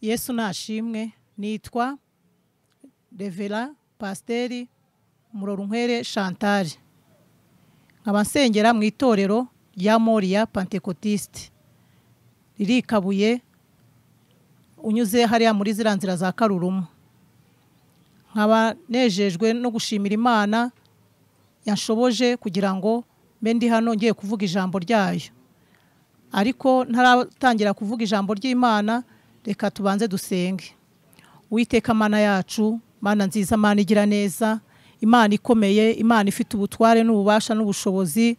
Yesu nashimwe. Nitwa Rev.Pasiteri Rev.Chantal. Nkaba nsengera mu Itorero rya Pentecoste riri Kabuye unyuze hariya muri ziriya nzira za Karurumu. Nkaba nejejwe no gushimira Imana yanshoboje kugira ngo mbe ndi hano ngiye kuvuga ijambo ryayo. Ariko ntaratangira kuvuga ijambo ry'Imana, reka tubanze dusenge. Uwiteka Mana yacu, Mana nziza, Mana igira neza, Imana ikomeye, Imana ifite ubutware n'ububasha n'ubushobozi,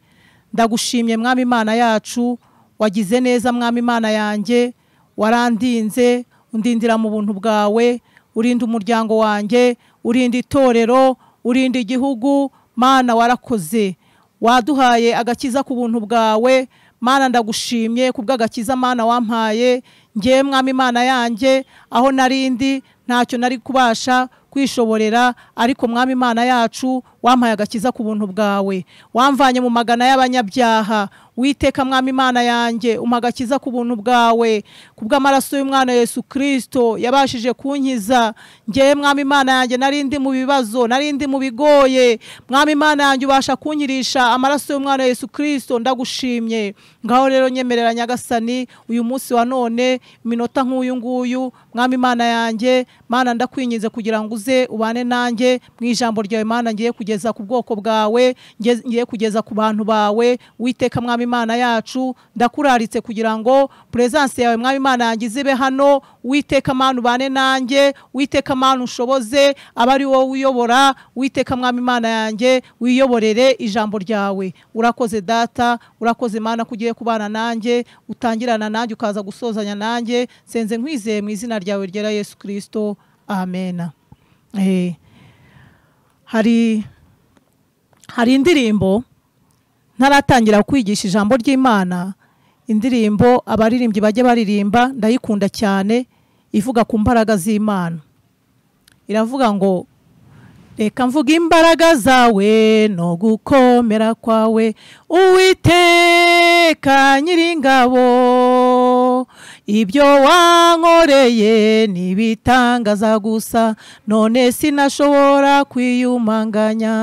ndagushimye Mwami Imana yacu, wagize neza Mwami Imana yanjye, warandinze, undindira mu buntu bwawe, urinda umuryango wanjye, urinda itorero, urinda igihugu. Mana warakoze, waduhaye agakiza ku buntu bwawe. Mana ndagushimye kubw'agakiza Mana wampaye. Ngiye Mwami Imana yanjye, aho narindi ntacyo nari kubasha kwishoborera, ariko Mwami Imana yacu wampaye agakiza ku buntu bwawe, wamvanye mu magana y'abanyabyaha. Witeka Mwami Imana yanjye, umpa agakiza ku buntu bwawe, kubw'amaraso y'umwana Yesu Kristo yabashije kunkiza. Ngiye Mwami Imana yanjye narindi mu bibazo, narindi mu bigoye. Mwami Imana yanjye ubasha kunkirisha amaraso y'umwana Yesu Kristo. Ndagushimye. Ngaho rero nyemerera Nyagasani uyu munsi wa none, minota nk'uyu nguyu, Mwami Imana yanjye, Mana ndakwinyize kugira ngo uze ubane nanjye mu ijambo ryawe. Mana ngiye kugeza ku bwoko bwawe, ngiye kugeza ku bantu bawe. Witeka Mwami Imana yacu, ndakuraritse kugira ngo presence yawe Mwami Imana yanjye izibe hano. Witeka Mana ubane nanjye, Witeka Mana ushoboze abari wowe uyobora. Witeka Mwami Imana yanjye, wiyoborere ijambo ryawe. Urakoze Data, urakoze Mana kugiye kubana nanjye, utangirana nanjye ukaza gusozanya nanjye. Senze nkwizeye mu izina ryawe ryera Yesu Kristo, amen. Hari indirimbo ntaratangira kwigisha ijambo ry'Imana, indirimbo abaririmbyi bajye baririmba, ndayikunda cyane, ivuga ku mbaraga z'Imana. Iravuga ngo reka mvuga imbaraga zawe no gukomera kwawe, Uwiteka Nyiringabo. Ibyo wankoreye nibitangaza gusa, none sinashobora kwiyumanganya.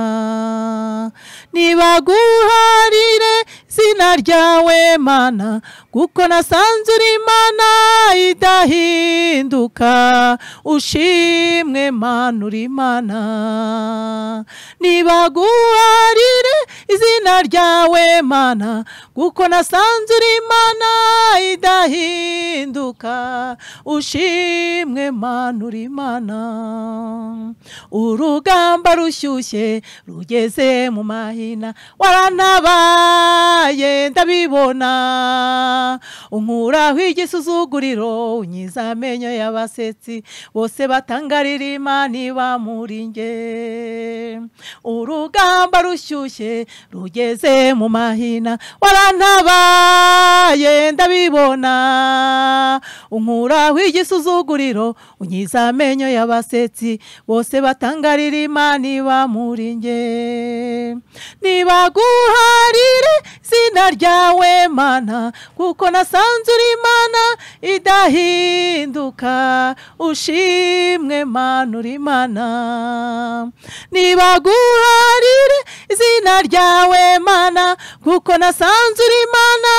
Nibaguharire zina ryawe Mana, kuko nasanze uri Imana idahinduka. Ushimwe Mana uri Imana. Nibaguharire izina ryawe Mana, kuko nasanze uri Imana idahinduka. Ushimwe Mana uri Imana. Urugamba rushyushye rugeze mu mahina, warantabaye ndabibona. Unkuraho igisuzuguriro, unkiza amenyo y'abasetsi, bose batangarira Imana iba muri nge. Urugamba rushyushye rugeze mu mahina, warantabaye ndabibona. Unkuraho igisuzuguriro, unkiza amenyo y'abasetsi, bose batangarira Imana iba muri nge. Nibaguharire zina ryawe Mana, kuko nasanze uri Imana idahinduka. Ushimwe Mana uri Imana. Nibaguharire izina ryawe Mana, kuko nasanze uri Imana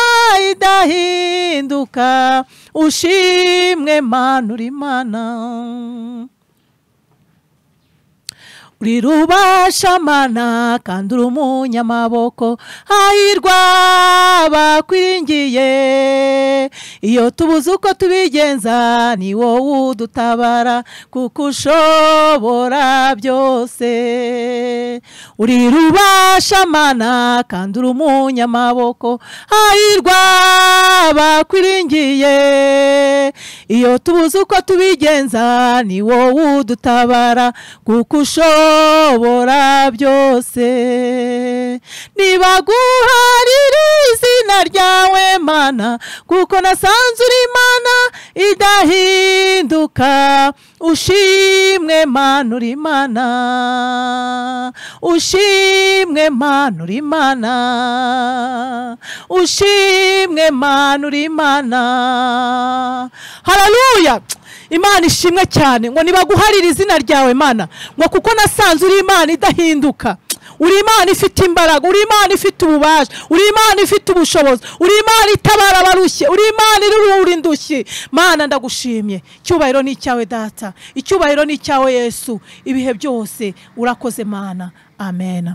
idahinduka. Ushimwe Mana uri Imana. Uri rubasha Mana kandi uri umunyamaboko, hahirwa bakwiringiye. Iyo tubuze uko tubigenza, ni wowe udutabara, kuko ushobora byose. Uri rubasha Mana kandi uri umunyamaboko, hahirwa bakwiringiye. Iyo tubuze uko tubigenza, ni wowe udutabara, kuko ushobora byose. Nibaguharire izina ryawe ushimwe Mana kuko nasanze uri Imana idahinduka. Ushimwe Mana uri Imana, ushimwe Mana uri Imana, ushimwe Mana uri Imana. Haleluya. Imana ishimwe cyane ngo nibaguharira izina ryawe Mana, ngo kuko nasanze uri Imana idahinduka. Uri Imana ifite imbaraga, uri Imana ifite ububasha, uri Imana ifite ubushobozi, uri Imana itabara abarushye, uri Imana iruhura indushyi. Mana ndagushimye, icyubahiro ni icyawe Data, icyubahiro ni icyawe Yesu, ibihe byose urakoze Mana. Amen.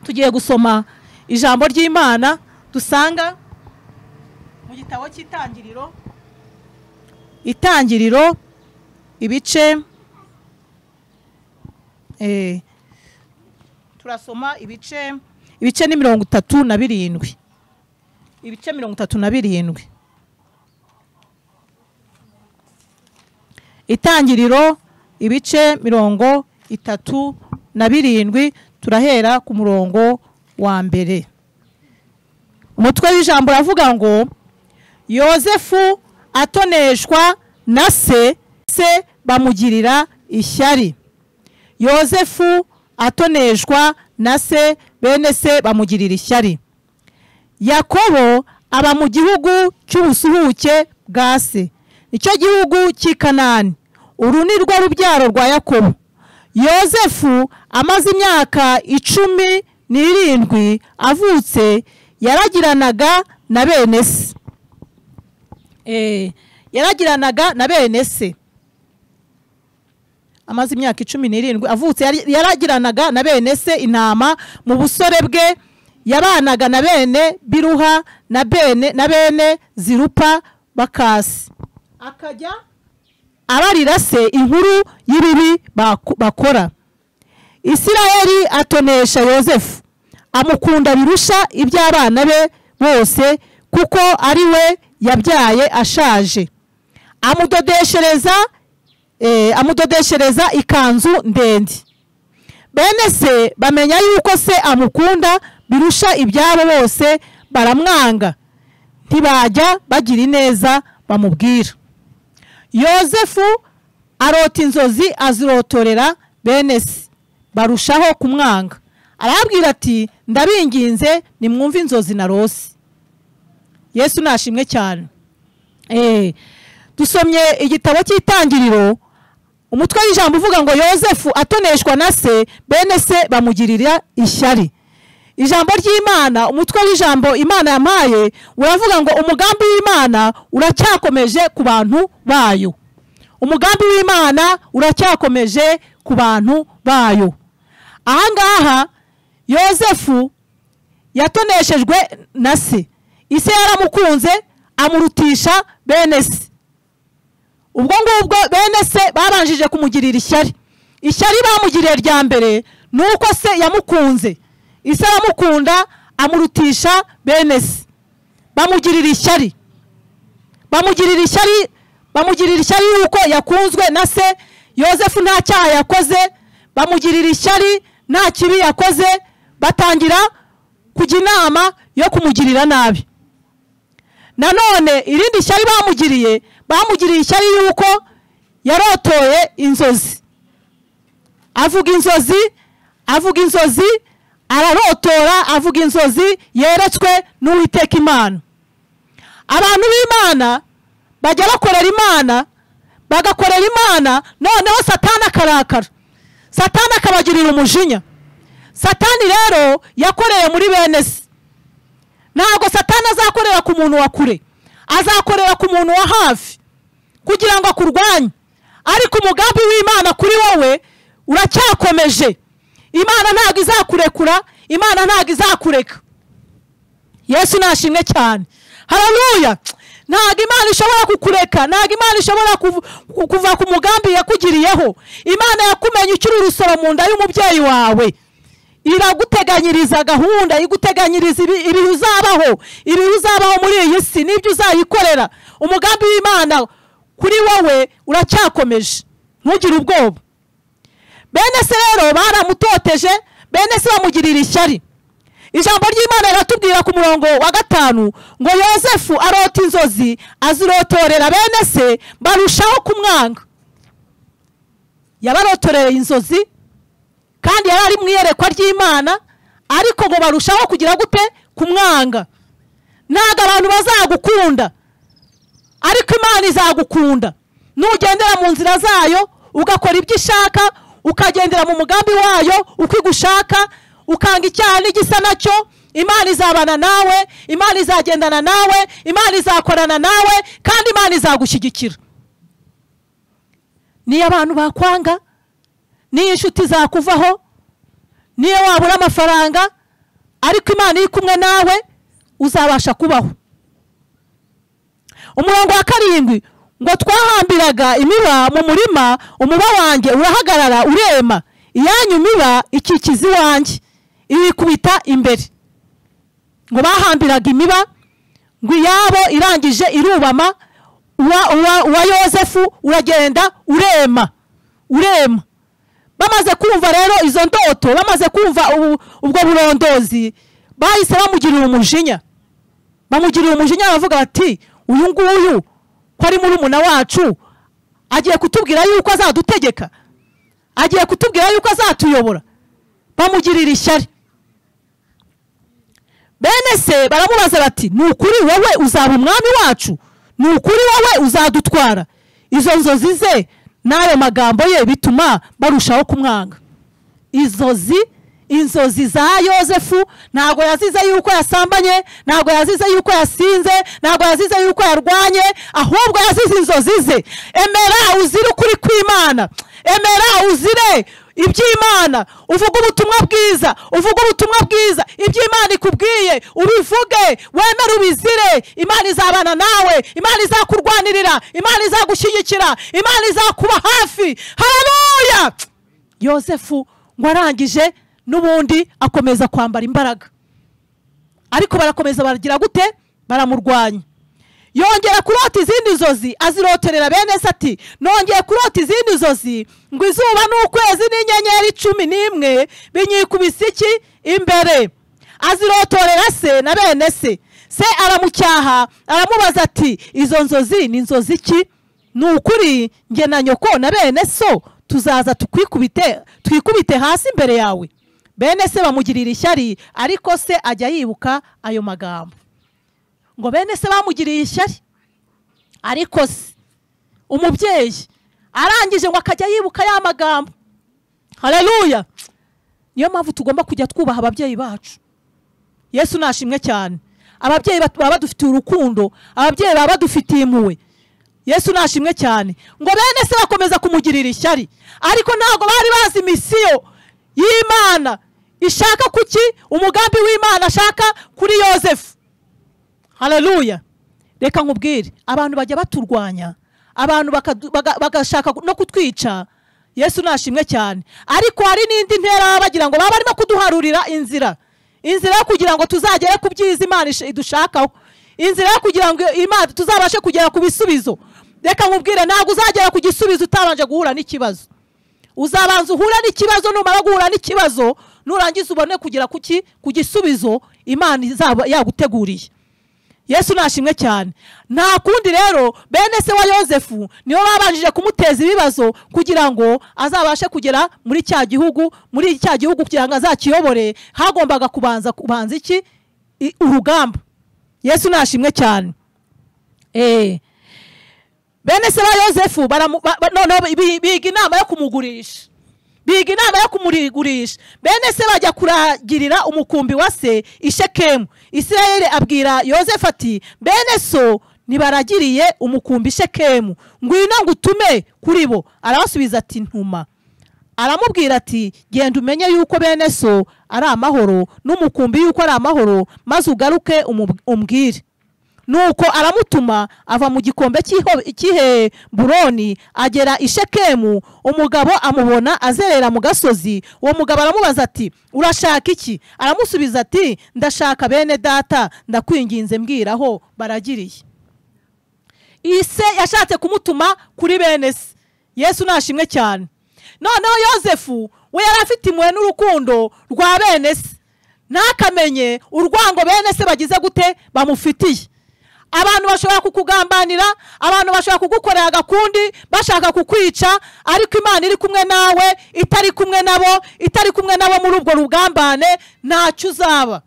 Tugiye gusoma ijambo ry'Imana dusanga mu gitabo cy'Itangiriro, Itangiriro ibice turasoma ibice ni 37, ibice 37. Itangiriro ibice 37, turahera ku murongo wa mbere. Umutwe w'ijambo ravuga ngo Yozefu atoneshwa na se bamugirira ishyari. Yozefu atoneshwa na se, bene se bamugirira ishyari. Yakobo aba mu gihugu cy'ubusuhuke bwa se, icyo gihugu cy'i Kanani. Uru ni rwo rubyaro rwa Yakobo. Yozefu amaze imyaka 17 avutse, yaragiranaga na bene se. Yaragiranaga na bene se. Amaze imyaka 17 avutse, yaragiranaga na bene se intama mu busore bwe. Yabanaga na bene Biruha na bene Zirupa bakasi. Akajya abarira se inkuru y'ibibi bakora. Isirayeli atonesha Yozefu, amukunda birusha iby'abana be bose, kuko ari we yabyaye ashaje. Amudodeshereza ikanzu ndende. Bene se bamenya yuko se amukunda birusha ibyabo bose, baramwanga, ntibajya bagira ineza bamubwira. Yozefu arota inzozi azirotorera bene se, barushaho kumwanga. Arabwira ati ndabinginze nimwumve inzozi narose. Yesu nashimwe cyane. Dusomye igitabo cy'Itangiriro, umutwe w'ijambo uvuga ngo Yozefu atoneshwa na se, bene se bamugirira ishyari. Ijambo ry'Imana, umutwe w'ijambo Imana yampaye uravuga ngo umugambi w'Imana uracyakomeje ku bantu bayo. Umugambi w'Imana uracyakomeje ku bantu bayo. Ahangaha Yozefu yatoneshejwe na se. Ise yaramukunze amurutisha bene se. Ubwo ngubwo bene se babanjije kumugirira ishyari. Ishyari bamugiriye rya mbere nuko se yamukunze. Ise aramukunda amurutisha bene se. Bamugirira ishyari. Bamugirira ishyari yuko yakunzwe na se. Yozefu nta cyaha yakoze, bamugirira ishyari nta kibi yakoze, batangira kujya inama yo kumugirira nabi. Nanone irindi shyari bamugiriye ishyari yuko yarotoye inzozi. Avuga inzozi, ararotora, avuga inzozi yeretswe n'Uwiteka Imana. Abantu b'Imana bajya bagakorera Imana, noneho Satani akarakara. Satani akabagirira umujinya. Satani rero yakoreye muri bene se. Ntabwo Satani azakorera ku muntu wa kure, azakorera ku muntu wa hafi kugira ngo akurwanye. Ariko umugambi w'Imana kuri wowe uracyakomeje. Imana ntabwo izakurekura, Imana ntabwo izakureka. Yesu nashimwe cyane. Haleluya. Ntabwo Imana ishobora kukureka, ntabwo Imana ishobora kuva ku mugambi yakugiriyeho. Imana yakumenye ukiri urusoro mu nda y'umubyeyi wawe. Iraguteganyiriza gahunda, iguteganyiriza ibihe uzabaho muri iyi si n'ibyo uzayikorera. Umugambi w'Imana kuri wowe uracyakomeje, ntugire ubwoba. Bene se rero baramutoteje, bene se bamugirira ishyari. Ijambo ry'Imana riratubwira ku murongo wa 5 5 ngo Yosefu arota inzozi azirotorera bene se barushaho kumwanga. Yabarotoreye inzozi kandi yari ari mu iyerekwa ry'Imana, ariko ngo barushaho kugira gute? Kumwanga. Ntago abantu bazagukunda, ariko Imana izagukunda nugendera mu nzira zayo, ugakora ibyo ishaka, ukagendera mu mugambi wayo uko igushaka, ukanga icyaha n'igisa nacyo. Imana izabana nawe, Imana izagendana nawe, Imana izakorana nawe, kandi Imana izagushyigikira. Niyo abantu bakwanga, niyo inshuti zakuvaho, niyo wabura amafaranga, ariko Imana iri kumwe nawe uzabasha kubaho. Umurongo wa 7 ngo twahambiraga imiba mu murima, umuba wanjye urahagarara urema, iyanyu miba ikikizi wanjye ibikubita imbere. Ngo bahambiraga imiba, ngo iyabo irangije irubama, uwa Yosefu uragenda urema. Bamaze kumva rero izo ndoto, bamaze kumva ubwo burondozi, bahise bamugirira umujinya. Bavuga bati uyu nguyu ko ari murumuna wacu, agiye kutubwira yuko azadutegeka, agiye kutubwira yuko azatuyobora. Bamugirira ishyari. Bene se baramubaza bati nukuri wowe uzaba umwami wacu? Nukuri wowe uzadutwara? Izo nzozi ze n'ayo magambo ye bituma barushaho kumwanga. Inzozi za Yosefu ntago yazize yuko yasambanye, ntago yazize yuko yasinze, ntago yazize yuko yarwanye, ahubwo yazize inzozi ze. Emera uzire ukuri kw'Imana, emera uzire iby'Imana, uvuga ubutumwa bwiza, iby'Imana ikubwiye ubivuge, wemere ubizire. Imana izabana nawe, Imana izakurwanirira, Imana izagushyigikira, Imana izakuba hafi. Haleluya! Yosefu ngo arangije n'ubundi akomeza kwambara imbaraga, ariko barakomeza baragira gute? Baramurwanya. Yongera kurota izindi nzozi azirotorera bene se ati nongeye kurota izindi nzozi, ngo izuba n'ukwezi n'inyenyeri 11 binyikubise iki imbere. Azirotorera se na bene se. Se aramucyaha, aramubaza ati izo nzozi ni nzozi ki? Nukuri nge na nyoko na bene so tuzaza twikubite hasi imbere yawe. Bene se bamugirira ishyari, ariko se ajya yibuka ayo magambo. Ngo bene se bamugiriye ishyari, ariko se umubyeyi arangije ngo akajya yibuka ya magambo. Haleluya! Niyo mpamvu tugomba kujya twubaha ababyeyi bacu. Yesu nashimwe cyane. Ababyeyi baba badufitiye urukundo, ababyeyi baba badufitiye impuhwe. Yesu nashimwe cyane. Ngo bene se bakomeza kumugirira ishyari, ariko ntago bari bazi misiyo y'Imana ishaka kuki, umugambi w'Imana ashaka kuri Yosefu. Haleluya! Reka nkubwire, abantu bajya baturwanya, abantu bagashaka no kutwica. Yesu nashimwe cyane. Ariko hari n'indi ntera bagira ngo baba barimo kuduharurira inzira yo kugira ngo tuzagere ku byiza Imana idushakaho, inzira yo kugira ngo Imana tuzabashe kugera ku bisubizo. Reka nkubwire, ntabwo uzagera ku gisubizo utabanje guhura n'ikibazo. Uzabanza uhura n'ikibazo, numara guhura n'ikibazo nurangiza ubone kugera ku gisubizo Imana izaba yaguteguriye. Yesu nashimwe cyane. Nta kundi rero bene se wa Yosefu niyo babanjije kumuteza ibibazo kugira ngo azabashe kugera muri cya gihugu kugira ngo azakiyobore. Hagombaga kubanza iki? Urugamba. Yesu nashimwe cyane. Bene se wa Yosefu biga inama yo kumugurisha. Bene se bajya kuragirira umukumbi wa se i Shekemu. Isirayeli abwira Yosefu ati bene so nibaragiriye umukumbi Shekemu, ngwino ngutume kuri bo. Arabasubiza ati ntuma. Aramubwira ati genda umenye yuko bene so ari amahoro, n'umukumbi yuko ari amahoro, maze ugaruke umbwire. Nuko aramutuma, ava mu gikombe cy'Iheburoni agera i Shekemu. Umugabo amubona azerera mu gasozi. Uwo mugabo aramubaza ati urashaka iki? Aramusubiza ati ndashaka bene data, ndakwinginze mbwiraho baragiriye. Ise yashatse kumutuma kuri bene se. Yesu nashimwe cyane. Noneho Yosefu we yari afite impuhwe n'urukundo rwa bene se. ntakamenye urwango bene se bagize gute bamufitiye. Abantu bashobora kukugambanira, abantu bashobora kugukorera agakundi bashaka kukwica, ariko Imana iri kumwe nawe, itari kumwe nabo muri ubwo rugambane, ntacyo uzaba.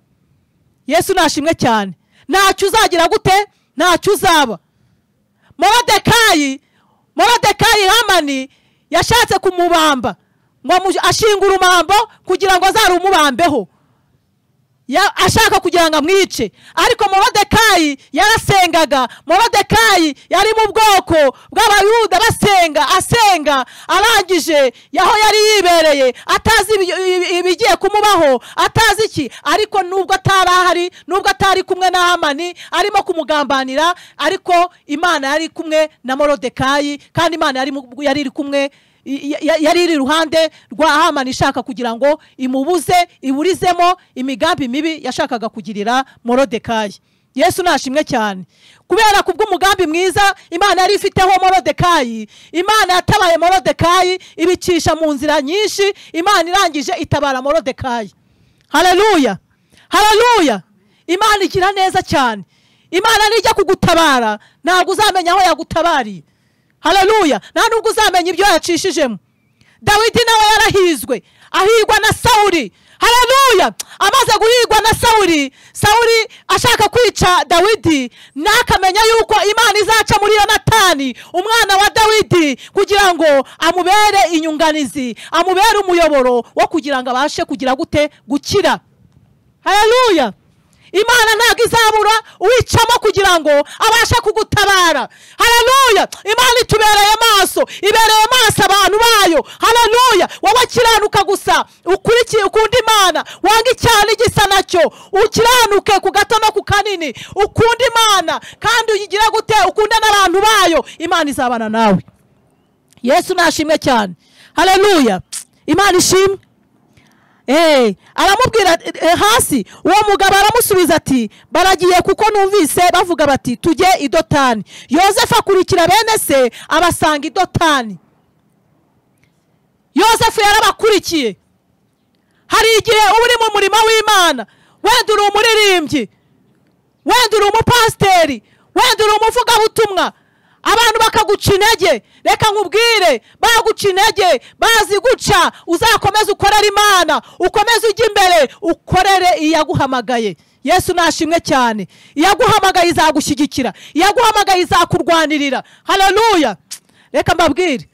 Yesu nashimwe cyane. Ntacyo uzagira gute? Ntacyo uzaba. Morodekayi Hamani yashatse kumubamba ngo ashinga urumambo kugira ngo azarumubambeho, ashaka kugira ngo amwice. Ariko Morodekayi yarasengaga. Morodekayi yari mu bwoko bw'Abayuda asenga, arangije yaho yari yibereye, atazi ibigiye kumubaho, atazi iki. Ariko nubwo atarahari, nubwo atari kumwe na Hamani arimo kumugambanira, ariko Imana yari kumwe na Morodekayi, kandi Imana yari iri kumwe, yari iri iruhande rwa Hamani ishaka kugira ngo iburizemo imigambi mibi yashakaga kugirira Morodekayi. Yesu nashimwe cyane. Kubera kubw'umugambi mwiza Imana yari ifiteho Morodekayi, Imana yatabaye Morodekayi ibicisha mu nzira nyinshi. Imana irangije itabara Morodekayi. Haleluya, haleluya. Imana igira neza cyane. Imana nijya kugutabara ntabwo uzamenya aho yagutabariye. Haleluya. Nta nubwo uzamenya ibyo yacishijemo. Dawidi nawe yarahizwe, ahigwa na Sawuli. Haleluya. Amaze guhigwa na Sawuli ashaka kwica Dawidi, nakamenya yuko Imana izaca muri Yonatani umwana wa Dawidi kugira ngo amubere inyunganizi, amubere umuyoboro wo kugira ngo abashe kugira gute? Gukira. Haleluya. Imana ntabwo izabura uwicamo kugira ngo abashe kugutabara. Haleluya. Imana itubereye maso, ibereye maso abantu bayo. Haleluya. Wowe kiranuka gusa, ukurikiye ukunda Imana, wanga icyaha n'igisa nacyo, ukiranuke ku gato no ku kanini, ukunda Imana kandi uyigira gute? Ukunda n'abantu bayo, Imana izabana nawe. Yesu nashimwe cyane. Haleluya. Imana ishimwe. Aramubwira hasi, uwo mugabo aramusubiza ati baragiye kuko numvise bavuga bati tujye i Dotani. Yosefu akurikira bene se abasanga i Dotani. Yosefu yarabakurikiye. Hari igihe uba uri mu murimo w'Imana, wenda uri umuririmbyi, wenda uri umupasiteri, wenda uri umuvugabutumwa, abantu bakaguca intege. Reka nkubwire, baguca intege, bazi guca, uzakomeza ukorera Imana, ukomeze ujye imbere, ukorere iyaguhamagaye. Yesu nashimwe cyane. Iyaguhamagaye izagushyigikira, iyaguhamagaye izakurwanirira. Haleluya. Reka mbabwire,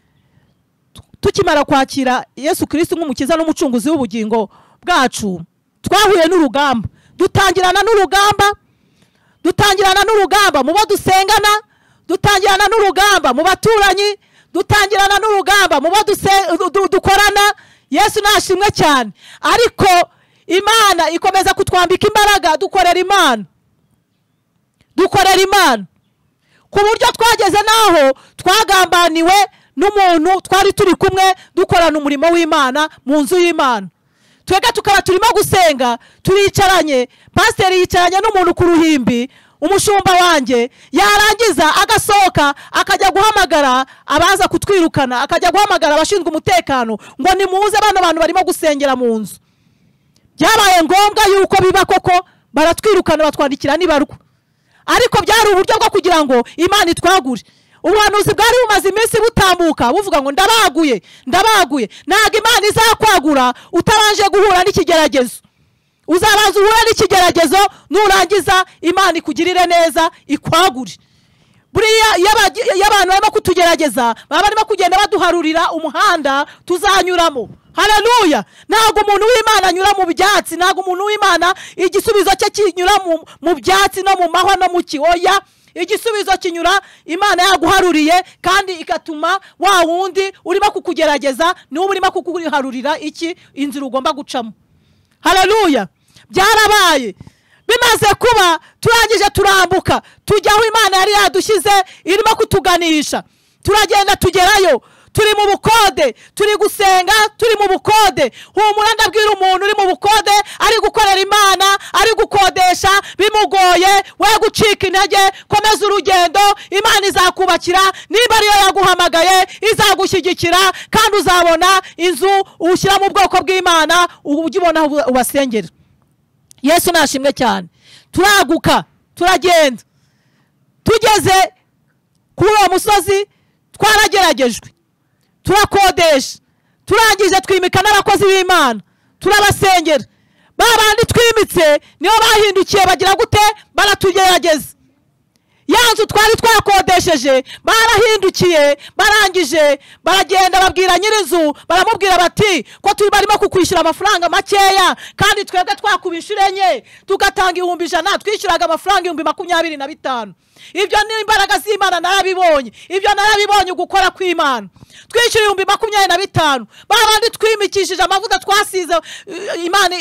tukimara kwakira Yesu Kristo nk'umukiza n'umucunguzi w'ubugingo bwacu, twahuye n'urugamba. Dutangirana n'urugamba mu bo dusengana, dutangirana n'urugamba mu baturanyi, dutangirana n'urugamba mu bo dukorana. Yesu nashimwe cyane. Ariko Imana ikomeza kutwambika imbaraga, dukorera Imana ku buryo twageze naho twagambaniwe n'umuntu twari turi kumwe dukorana umurimo w'Imana mu nzu y'Imana. Twega tukaba turimo gusenga, turicaranye, pasiteri yicaranye n'umuntu ku ruhimbi, umushumba wanjye yarangiza agasohoka akajya guhamagara abaza kutwirukana, akajya guhamagara abashinzwe umutekano ngo nimuze bano bantu barimo gusengera mu nzu. Byabaye ngombwa yuko biba koko baratwirukana, batwandikira n'ibarwa. Ariko byari uburyo bwo kugira ngo Imana itwagure. Ubuhanuzi bwari bumaze iminsi butambuka buvuga ngo ndabaguye. Ntabwo Imana izakwagura utabanje guhura n'ikigeragezo. Uzabanza uhure n'ikigeragezo, nurangiza Imana ikugirire neza, ikwagure. Buriya iyo abantu barimo kutugerageza baba barimo kugenda baduharurira umuhanda tuzanyuramo. Haleluya. Ntabwo umuntu w'Imana anyura mu byatsi, ntabwo umuntu w'Imana igisubizo cye kinyura mu byatsi no mu mahwa no mu kiyoya. Igisubizo kinyura Imana yaguharuriye, kandi ikatuma wa wundi urimo kukugerageza niwe urimo kukuharurira iki inzira ugomba gucamo. Haleluya. Byarabaye. Bimaze kuba turangije turambuka tujya aho Imana yari yadushyize irimo kutuganisha. Turagenda tugerayo, turi mu bukode, turi gusenga, turi mu bukode. Humura ndabwira umuntu uri mu bukode ari gukorera Imana, ari gukodesha bimugoye, we gucika intege, komeza urugendo. Imana izakubakira, niba ariyo yaguhamagaye izagushyigikira, kandi uzabona inzu ushyira mu bwoko bw'Imana, ujye ubona ubasengera. Yesu nashimwe cyane. Turaguka turagenda, tugeze kuri uwo musozi twarageragejwe, turakodesha, turangije twimika n'abakozi b'Imana, turabasengera. Babandi twimitse niyo bahindukiye bagira gute, baratugerageza. Yanzu twari twakodesheje barahindukiye, barangije baragenda babwira nyirizu, baramubwira bati ko turi barimo kukwishyura amafaranga makeya, kandi twebwe twakubishyura enye tugatanga 100, twishyuraga amafaranga 25,000. Ibyo ni imbaraga z'Imana narabibonye, ibyo narabibonye gukora kw'Imana. Twishyura 25,000, babandi twimikishije amavuta twasize Imana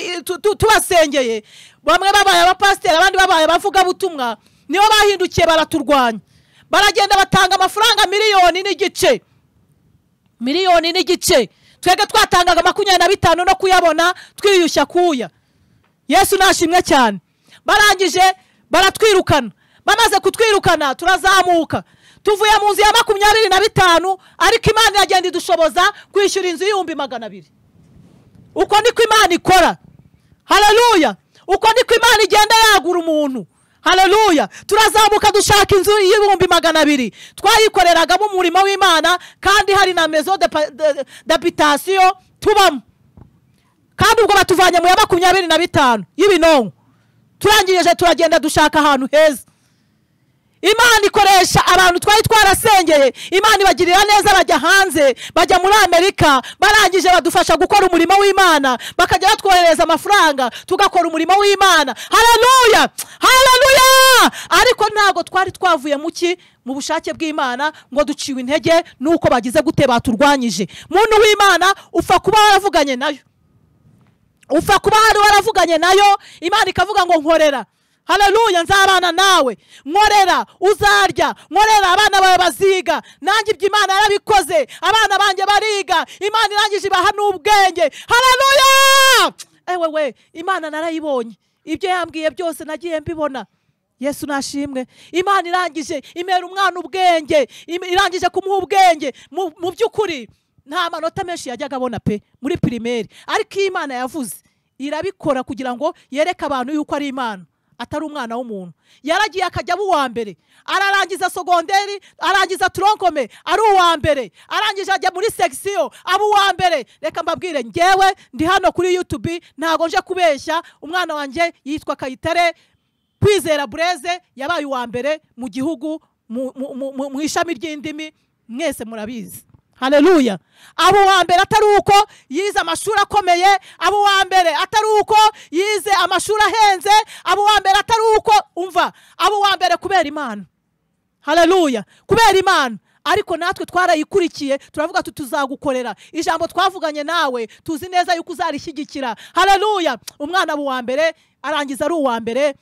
tubasengeye, bamwe babaye abapasiteri abandi babaye abavuga butumwa, niyo bahindukiye baraturwanya. Baragenda batanga amafaranga 1,000,000 n'igice, twebwe twatangaga 25 no kuyabona twiyushya kuya. Yesu nashimwe cyane. Barangije baratwirukana, bamaze kutwirukana turazamuka, tuvuye mu nzu ya 25, ariko Imana yagenda idushoboza kwishyura inzu y'200,000. Uko niko Imana ikora. Haleluya. Uko niko Imana igenda yagura umuntu. Haleluya. Turazamuka dushaka inzu y'200,000 twayikoreragamo umurimo w'Imana, kandi hari na maison d'habitation tubamo, kandi ubwo batuvanye mu ya 25 y'ibinonko. Turangije turagenda dushaka ahantu heza. Imana ikoresha abantu twari twarasengeye, Imana ibagirira neza, bajya hanze, bajya muri Amerika, barangije badufasha gukora umurimo w'Imana, bakajya batwohereza amafaranga tugakora umurimo w'Imana. Haleluya, haleluya. Ariko ntago twari twavuye mu bushake bw'Imana ngo duciwe intege nuko bagize gute baturwanyije. Muntu w'Imana upfa kuba waravuganye nayo, upfa kuba waravuganye nayo, Imana ikavuga ngo nkorera. Haleluya, nzabana nawe, nkorera, uzarya, nkorera, abana bawe baziga. Nanjye ibyo Imana yarabikoze, abana banjye bariga, Imana irangije ibaha n'ubwenge. Haleluya. Ewewe, Imana narayibonye, ibyo yambwiye byose nagiye mbibona. Yesu nashimwe. Imana irangije imera umwana ubwenge, irangije kumuha ubwenge. Mu by'ukuri nta manota menshi yajyaga abona pe muri primaire, ariko Imana yavuze irabikora kugira ngo yereke abantu yuko ari Imana, atari umwana w'umuntu. Yaragiye akajya uwa mbere, ararangiza sogonderi, arangiza tronkome, ari uwa mbere, arangije ajya muri section, aba uwa mbere. Reka mbabwire, ngewe ndi hano kuri YouTube, ntago nje kubeshya. Umwana wanjye yitwa Kayitare Kwizera Bureze, yabaye uwa mbere mu gihugu mu ishami ry'indimi, mwese murabizi. Haleluya. Abo wa mbere atari uko yize amashuri akomeye, abo wa mbere atari uko yize amashuri ahenze, abo wa mbere atari uko umva, abo wa mbere kubera Imana. Haleluya, kubera Imana. Ariko natwe twarayikurikiye, turavuga tuzagukorera. Ijambo twavuganye nawe tuzi neza yuko uzarishyigikira. Haleluya. Umwana abo wa mbere arangiza ari uwa mbere.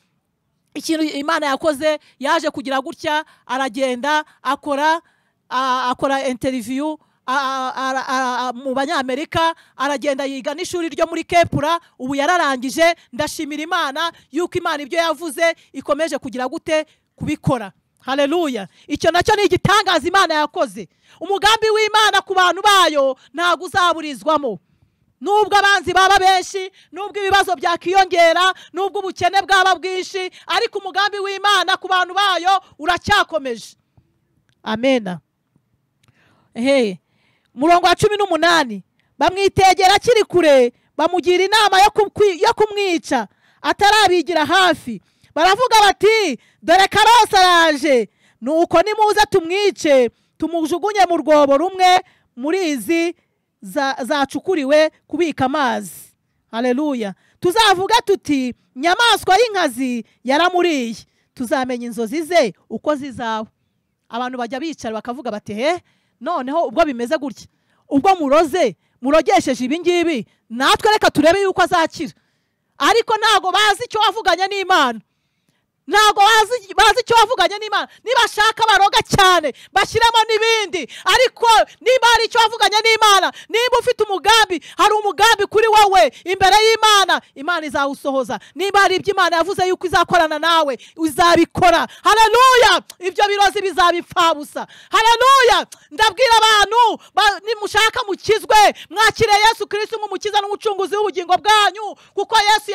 Ikintu Imana yakoze, yaje kugira gutya, aragenda akora interview mu Banyamerika, aragenda yiga n'ishuri ryo muri Kepura. Ubu yararangije. Ndashimira Imana yuko Imana ibyo yavuze ikomeje kugira gute kubikora. Haleluya. Icyo nacyo ni igitangaza Imana yakoze. Umugambi w'Imana ku bantu bayo ntago uzaburizwamo. Nubwo abanzi baba benshi, nubwo ibibazo byakiyongera, nubwo ubukene bwaba bwinshi, ariko umugambi w'Imana ku bantu bayo uracyakomeje. Amena. Murongo wa 18, bamwitegera akiri kure, bamugira inama yo kumwica atarabigira hafi. Baravuga bati, dore Karose araje, nuko nimuze tumwice, tumujugunye mu rwobo rumwe muri izi zacukuriwe kubika amazi. Haleluya. Tuzavuga tuti, nyamaswa y'inkazi yaramuriye, tuzamenya inzozi ze uko zizawe. Abantu bajya bicara bakavuga bati, noneho ubwo bimeze gutya, ubwo murogesheje ibi ngibi, natwe reka turebe yuko azakira. Ariko ntago bazi icyo wavuganye n'Imana. ntago bazi icyo wavuganye n'Imana. Nibashaka baroga cyane bashyiramo n'ibindi, ariko niba hari icyo wavuganye n'Imana, niba ufite umugambi, hari umugambi kuri wowe imbere y'Imana, Imana izawusohoza. Niba hari ibyo Imana yavuze yuko izakorana nawe, uzabikora. Haleluya! Ibyo birozi bizabipfabusa. Haleluya! Ndabwira abantu nimushaka mukizwe, mwakire Yesu Kristo nk'umukiza n'umucunguzi w'ubugingo bwanyu, kuko Yesu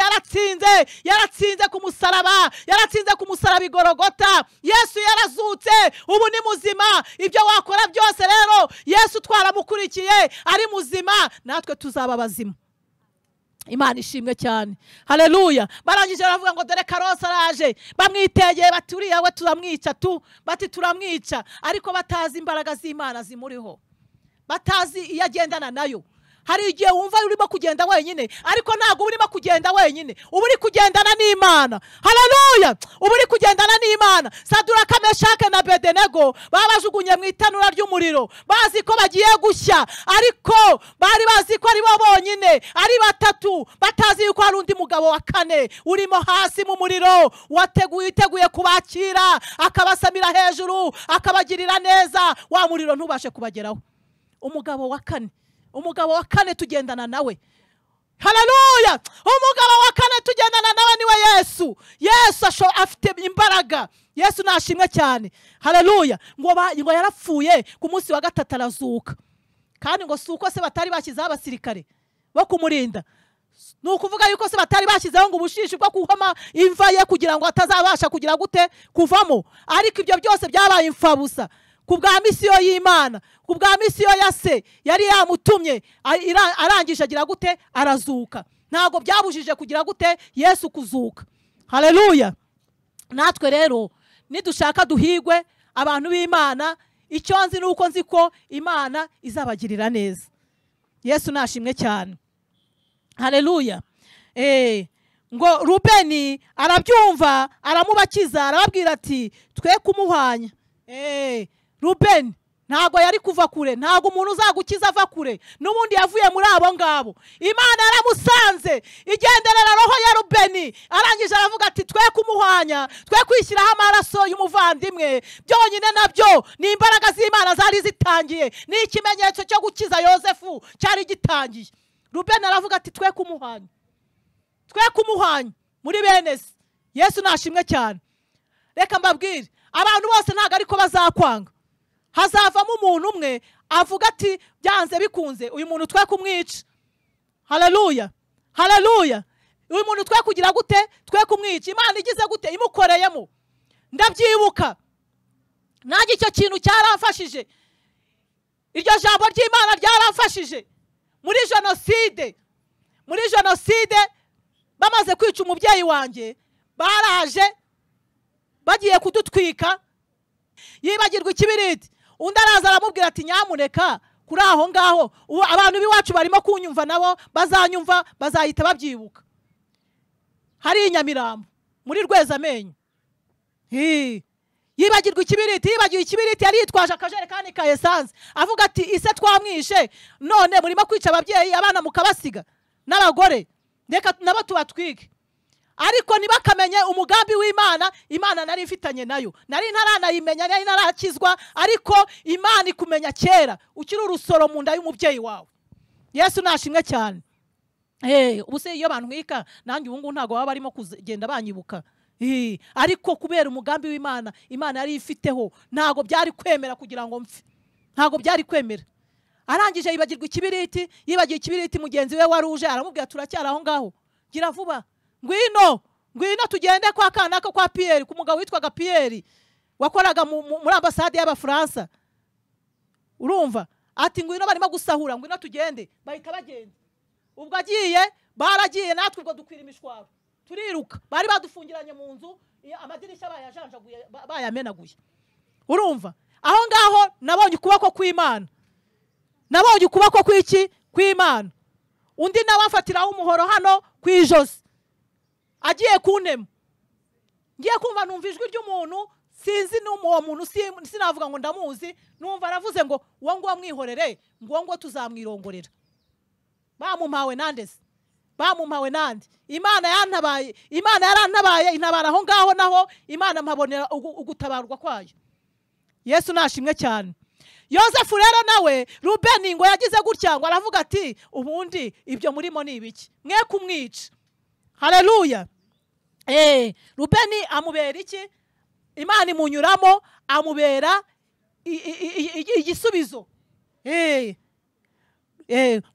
yaratsinze ku musaraba, yaratsinze ku musaraba igorogota. Yesu yarazutse, ubu ni muzima. Ibyo wakora byose rero Yesu twaramukurikiye ari muzima, natwe tuzaba bazima. Imana ishimwe cyane. Haleluya! Barangije baravuga ngo dore Karosi araje, bamwitegeye baturiye we turamwica bati turamwica, ariko batazi imbaraga z'Imana zimuriho, batazi iyo agendana nayo. Hari igihe wumva urimo kugenda wenyine, ariko ntabwo urimo kugenda wenyine, uba uri kugendana n'Imana. Haleluya! Uba uri kugendana n'Imana. Saduraka, Meshake na Abedenego babajugunye mu itanura ry'umuriro, bazi ko bagiye gushya, ariko bari bazi ko ari bo bonyine, ari batatu, batazi yuko hari undi mugabo wa kane urimo hasi mu muriro, witeguye kubakira, akabasamira hejuru, akabagirira neza, wa muriro ntubashe kubageraho. Umugabo wa kane tugendana nawe. Haleluya! Umugabo wa kane tugendana nawe niwe Yesu. Yesu afite imbaraga. Yesu nashimwe cyane. Haleluya! Ngo yarapfuye ku munsi wa gatatu arazuka. Kandi ngo suko se batari bashyizeho abasirikare bo kumurinda. Ni ukuvuga yuko se batari bashyizeho ngo ubushishi bwo kuhoma imva ye kugira ngo atazabasha kugira gute kuvamo. Ariko ibyo byose byabaye imfabusa. Kubwa misiyo y'Imana, kubwa misiyo ya se yari yamutumye, arangije agira gute arazuka. Ntago byabujije kugira gute Yesu kuzuka. Haleluya! Natwe rero nidushaka duhigwe abantu b'Imana, icyo nzi nuko nzi ko Imana izabagirira neza. Yesu nashimwe cyane. Haleluya! Ngo Rubeni arabyumva, aramubakiza, arababwira ati twe kumuhwanya. Rubeni ntago yari kuva kure, ntago umuntu uzagukiza ava kure, n'ubundi yavuye muri abo ngabo. Imana yaramusanze igenderera roho ya Rubeni, arangije aravuga ati twe kumuhwanya, twe kwishyiraho amaraso y'umuvandimwe. Byonyine nabyo ni imbaraga z'Imana zari zitangiye, ni ikimenyetso cyo gukiza Yosefu cyari gitangiye. Rubeni aravuga ati twe kumuhwanya, twe kumuhwanya muri bene se. Yesu nashimwe cyane. Reka mbabwire, abantu bose ntago ariko bazakwanga. Hazavamo umuntu umwe avuga ati byanze bikunze uyu muntu twe kumwica. Haleluya! Haleluya! Uyu muntu twe kugira gute twe kumwica. Imana igize gute imukoreyemo. Ndabyibuka nanjye icyo kintu cyaramfashije, iryo jambo ry'Imana ryaramfashije muri jenoside. Bamaze kwica umubyeyi wanjye, baraje bagiye kudutwika, yibagirwa ikibiriti. Undi araza aramubwira ati nyamuneka kuri aho ngaho abantu b'iwacu barimo kunyumva, nabo bazanyumva, bazahita babyibuka. Hari Nyamirambo muri Rwezamenyo. Yibagirwa ikibiriti, yari yitwaje akajerekani ka esanse, avuga ati ise twamwishe, none murimo kwica ababyeyi, abana mukabasiga n'abagore, reka nabo tubatwike. Ariko nibakamenye umugambi w'Imana, Imana nari ifitanye nayo, nari ntaranayimenya, nari narakizwa, ariko Imana ikumenya kera ukiri urusoro mu nda y'umubyeyi wawe. Yesu nashimwe cyane. Ubuse iyo bantwika nanjye ubu ngubu ntago baba barimo kugenda banyibuka. Ariko kubera umugambi w'Imana, Imana yari ifiteho, ntago byari kwemera kugira ngo mpfe, ntago byari kwemera. Arangije yibagirwa ikibiriti, mugenzi we waruje aramubwira turacyari aho ngaho, gira vuba, ngwino tugende kwa kanaka kwa Pierre, ku mugabo witwaga Pierre wakoraga muri ambasade y'Abafaransa. Urumva? Ati ngwino barimo gusahura, ngwino tugende. Bahita bagenda. Ubwo baragiye, natwe ubwo dukwira imishwaro, turiruka. Bari badufungiranye mu nzu, amadirishya bayajanjaguye, bayamenaguye. Urumva? Aho ngaho nabonye ukuboko kw'Imana, nabonye ukuboko kw'Imana. Undi nawe afatiraho umuhoro hano kwijosi, agiye kuntema. Ngiye kumva numva ijwi ry'umuntu, sinzi n'uwo muntu, sinavuga ngo ndamuzi, numva aravuze ngo uwo nguwo mwihorere, ngo tuzamwirongorera. Bamumpawe nandese. bamumpawe nandi. Imana yantabaye, Imana yarantabaye intabara aho ngaho naho Imana mpabonera ugutabarwa kwayo. Yesu nashimwe cyane. Yosefu rero nawe Rubeni ngo yagize gutya ngo aravuga ati ubundi ibyo murimo ni ibiki, mwe kumwica. Haleluya. Rubeni amubera iki? Imana imunyuramo amubera igisubizo.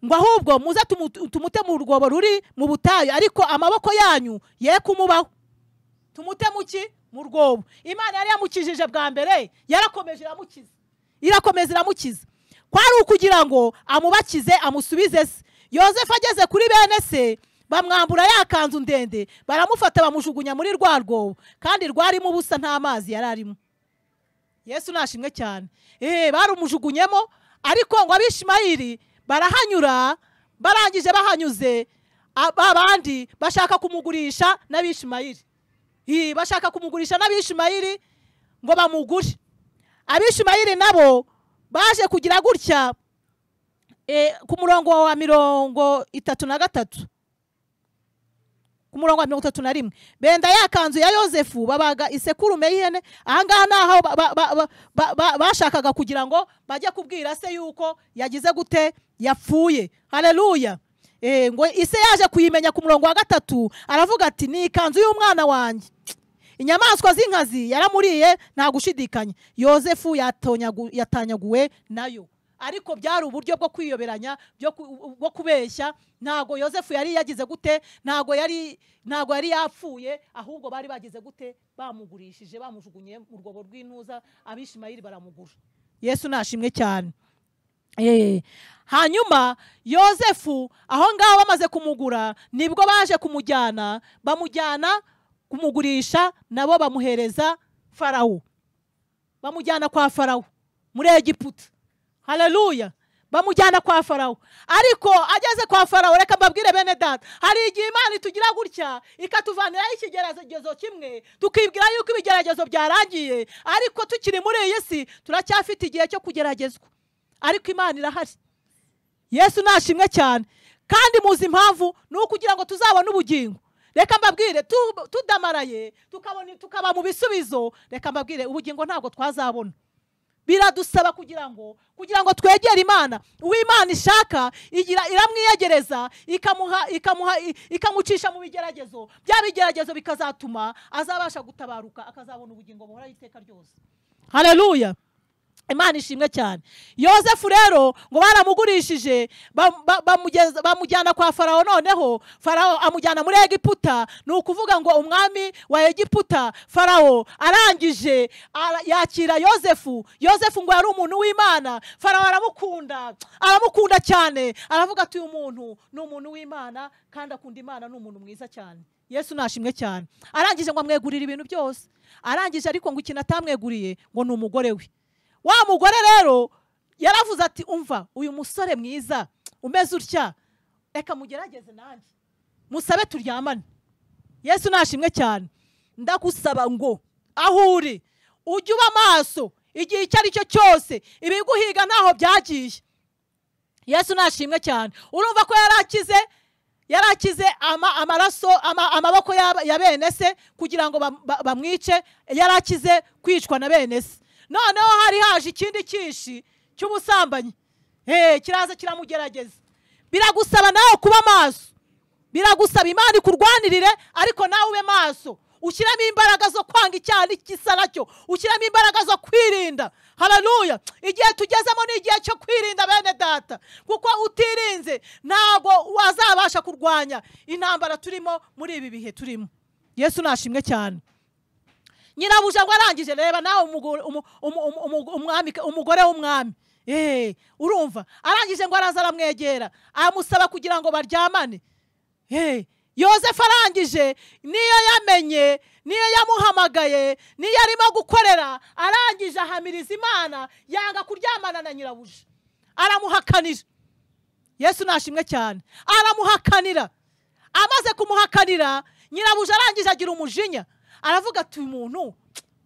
Ngo ahubwo muze tumute mu rwobo ruri mu butayu, ariko amaboko yanyu ye kumubaho. Tumute muki? Mu rwobo. Imana yari yamukijije bwa mbere, yarakomeje iramukiza, irakomeza iramukiza. Kwari ukugira ngo amubakize amusubize se. Yosefu ageze kuri bene se, bamwambura ya kanzu ndende, baramufata bamujugunya muri rwa rwobo, kandi rwarimo ubusa nta mazi yararimo. Yesu nashimwe cyane. Barumujugunyemo, ariko ngo Abishimayeli barahanyura, barangije bahanyuze abandi bashaka kumugurisha n'Abishimayeli. Bashaka kumugurisha n'Abishimayeli ngo bamugure. Abishimayeli nabo baje kugira gutya ku murongo wa 33, ku murongo wa 31, benda ya kanzu ya Yosefu babaga isekurume y'ihene. Ahangaha naho bashakaga kugira ngo bajye kubwira se yuko yagize gute, yapfuye. Haleluya. Ngo ise yaje kuyimenya ku murongo wa 3, aravuga ati ni ikanzu y'umwana wanjye, inyamaswa z'inkazi yaramuriye nta gushidikanya. Yosefu yatanyaguwe nayo, ariko byari uburyo bwo kwiyoberanya, bwo kubeshya. Ntago Yosefu yari yagize gute, ntago yari yapfuye, ahubwo bari bagize gute, bamugurishije, bamujugunye mu rwobo rw'intuza. Abishimayeli baramugura. Yesu nashimwe cyane. Hanyuma Yosefu aho ngaho bamaze kumugura, nibwo baje kumujyana, bamujyana kumugurisha, nabo bamuhereza Farawo, bamujyana kwa Farawo muri Egiputa. Haleluya. Bamujyana kwa Farawo, ariko ageze kwa Farawo, reka mbabwire bene data, hari igihe Imana itugira gutya ikatuvaniraho ikigeragezo kimwe, tukibwira yuko ibigeragezo byarangiye, ariko tukiri muri iyi si turacyafite igihe cyo kugeragezwa, ariko Imana irahari. Yesu nashimwe cyane. Kandi muzi impamvu ni ukugira ngo tuzabone ubugingo. Reka mbabwire, tudamaraye tukaba mu bisubizo, reka mbabwire ubugingo ntabwo twazabona. Biradusaba kugira ngo twegere Imana. Uw'Imana ishaka iramwiyegereza, ikamucisha mu bigeragezo. Bya bigeragezo bikazatuma azabasha gutabaruka, akazabona ubugingo buhora iteka ryose. Haleluya. Imana ishimwe cyane. Yosefu rero ngo baramugurishije, bamujyana kwa Farawo. Noneho Farawo amujyana muri Egiputa. Ni ukuvuga ngo umwami wa Egiputa, Farawo arangije yakira Yosefu. Yosefu ngo yari umuntu w'Imana. Farawo aramukunda cyane, aravuga ati uyu muntu ni umuntu w'Imana kandi akunda Imana, ni umuntu mwiza cyane. Yesu nashimwe cyane. Arangije ngo amwegurira ibintu byose, arangije ariko ngo ikintu atamweguriye ngo ni umugore we. Wa mugore rero yaravuze ati umva, uyu musore mwiza umeze utya, reka mugerageze nanjye, musabe turyamane. Yesu nashimwe cyane. Ndagusaba ngo aho uri ujye uba maso igihe icyo ari cyo cyose, ibiguhiga ntaho byagiye. Yesu nashimwe cyane. Urumva ko yarakize amaraso, amaboko ya bene se kugira ngo bamwice, yarakize kwicwa na bene se. Noneho hari haje ikindi kishi cy'ubusambanyi, kiraza kiramugerageza. Biragusaba nawe kuba maso, biragusaba Imana ikurwanirire, ariko nawe ube maso, ushyiramo imbaraga zo kwanga icyaha n'igisa nacyo, ushyiramo imbaraga zo kwirinda. Haleluya. Igihe tugezemo ni igihe cyo kwirinda bene data, kuko utirinze ntabwo wazabasha kurwanya intambara turimo muri ibi bihe turimo. Yesu nashimwe cyane. Nyirabuja ngo arangije, reba nawe umugore w'umwami, urumva, arangije ngo araza aramwegera, amusaba kugira ngo baryamane. Yosefu arangije, niyo yamenye, niyo yamuhamagaye, niyo arimo gukorera, arangije ahamiriza Imana, yanga kuryamana na nyirabuja, aramuhakanira. Yesu nashimwe cyane. Aramuhakanira. Amaze kumuhakanira, nyirabuja arangije agira umujinya, aravuga ati uyu muntu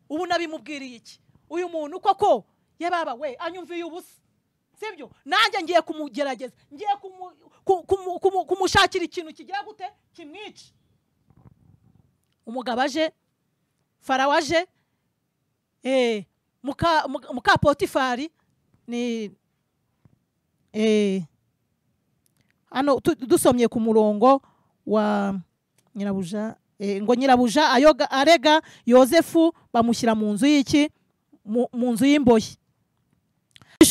ubu nabimubwiriye iki? Uyu muntu koko yababa we anyumviye ubusa. sibyo nanjye ngiye kumugerageza ngiye kumushakira ikintu kigira gute kimwica. Umugabo aje, Farawo aje, muka Potifari ni hano dusomye ku murongo wa nyirabuja, ngo nyirabuja arega Yozefu bamushyira mu nzu y'iki, mu nzu y'imbohe.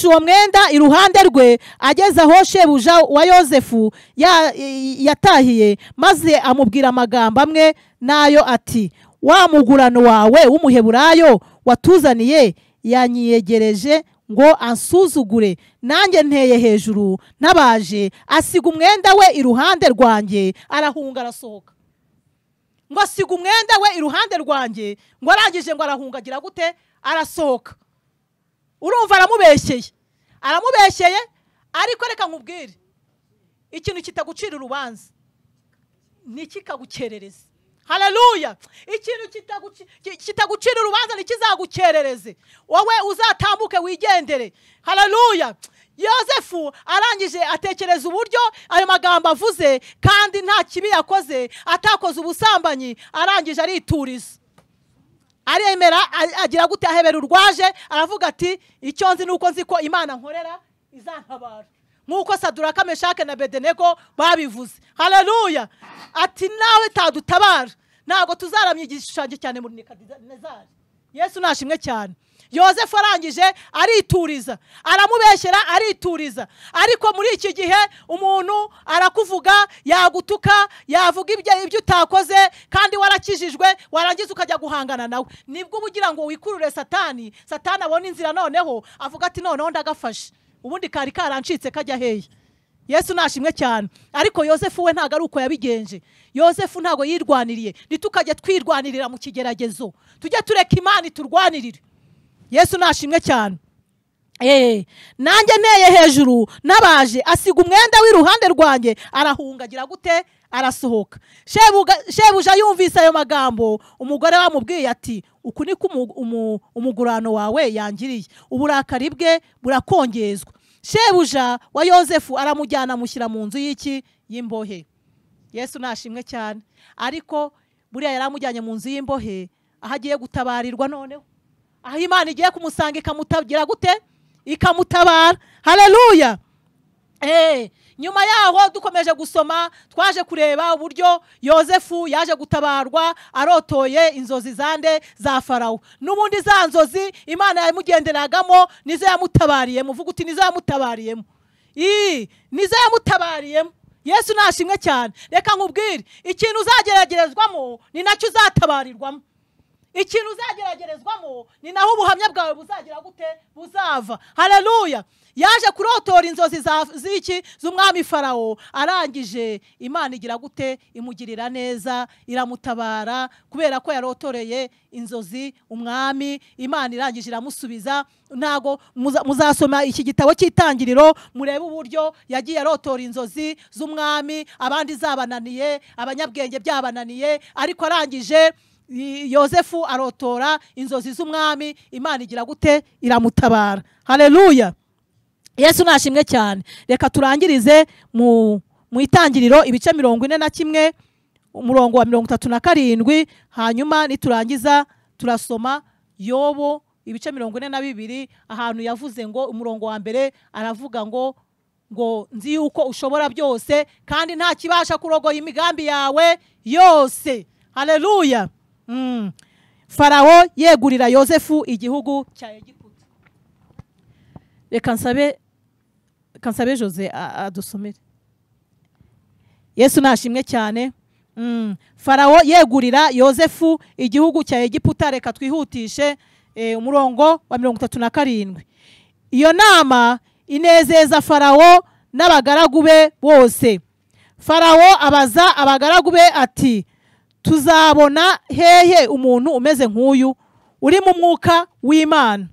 Uwo mwenda iruhande rwe, ageze aho shebuja wa Yozefu yatahiye, maze amubwira amagambo amwe nayo ati, wa mugurano wawe w'umuheburayo watuzaniye yanyiyegereje ngo ansuzugure, nanjye nteye hejuru nabaje, asiga umwenda we iruhande rwanjye arahunga arasohoka. Ngo asiga umwenda we iruhande rwanjye, ngo arangije ngo arahunga agira gute, arasohoka. Urumva aramubeshyeye, ariko reka nkubwire ikintu kitagucira urubanza nikikagukerereze. Haleluya! Ikintu kitagucira urubanza nikizagukerereze, wowe uzatambuke wigendere. Haleluya! Yozefu arangije atekereza uburyo ayo magambo avuze, kandi nta kibi yakoze, atakoze ubusambanyi, arangije arituriza, aremera, agira gute, ahebera urwaje, aravuga ati icyo nzi nuko nzi ko Imana nkorera izantabara, nk'uko Saduraka, Meshake na Abedenego babivuze. Haleluya! Ati nawe tadutabara, ntago tuzaramya igishushanyo cyane muri Nebukadinezari. Yesu nashimwe cyane. Yozefu arangije arituriza, aramubeshyera, arituriza. Ariko muri iki gihe umuntu arakuvuga, yagutuka, yavuga ibyo utakoze, kandi warakijijwe, warangiza ukajya guhangana nawe. Nibwo ubugira ngo wikurure Satani abona inzira, noneho avuga ati noneho ndagafashe, ubundi kari karancitse kajya hehe. Yesu nashimwe cyane. Ariko Yozefu we ntago ari uko yabigenje. Yozefu ntago yirwaniriye. Nitukajye twirwanirira mu kigeragezo, tujye tureka Imana iturwanirire. Yesu nashimwe cyane. Nanjye nteye hejuru nabaje, asiga umwenda w'iruhande rwanjye arahunga agira gute, arasohoka. Shebuja yumvise ayo magambo, umugore wamubwiye ati, uku niko umugurano wawe yangiriye, uburakari bwe burakongezwa. Shebuja wa Yozefu aramujyana amushyira mu nzu y'iki, y'imbohe. Yesu nashimwe cyane. Ariko buriya yaramujyanye mu nzu y'imbohe, aho agiye gutabarirwa, noneho aho Imana igiye kumusanga ikamutagira gute, ikamutabara. Haleluya! Nyuma yaho dukomeje gusoma, twaje kureba uburyo Yozefu yaje gutabarwa arotoye inzozi zande za Farawo. N'ubundi za nzozi Imana yamugenderagamo nizo yamutabariyemo. Uvuga uti nizo yamutabariyemo. Nizo yamutabariyemo. Yesu nashimwe cyane. Reka nkubwire, ikintu uzageragerezwamo ni nacyo uzatabarirwamo. Ikintu uzageragerezwamo ni naho ubuhamya bwawe buzagira gute, buzava. Haleluya! Yaje kurotora inzozi z'iki, z'umwami Farawo, arangije Imana igira gute, imugirira neza, iramutabara, kubera ko yarotoreye inzozi umwami. Imana irangije iramusubiza. Ntago muzasoma iki gitabo cy'Itangiriro murebe uburyo yagiye arotora inzozi z'umwami, abandi zabananiye, abanyabwenge byabananiye, ariko arangije Yozefu arotora inzozi z'umwami, Imana igira gute, iramutabara. Haleluya! Yesu nashimwe cyane. Reka turangirize mu Itangiriro ibice 41, umurongo wa 37, hanyuma niturangiza turasoma Yobo ibice 42, ahantu yavuze ngo, umurongo wa mbere aravuga ngo nzi yuko ushobora byose, kandi nta kibasha kurogoya imigambi yawe yose. Haleluya! Farawo yegurira Yozefu igihugu cya Egiputa. Reka nsabe Jose adusomere. Yesu nashimwe cyane. Farawo yegurira Yozefu igihugu cya Egiputa. Reka twihutishe umurongo wa 37. Iyo nama inezeza Farawo n'abagaragu be bose. Farawo abaza abagaragu be ati, tuzabona hehe umuntu umeze nk'uyu, uri mu mwuka w'Imana?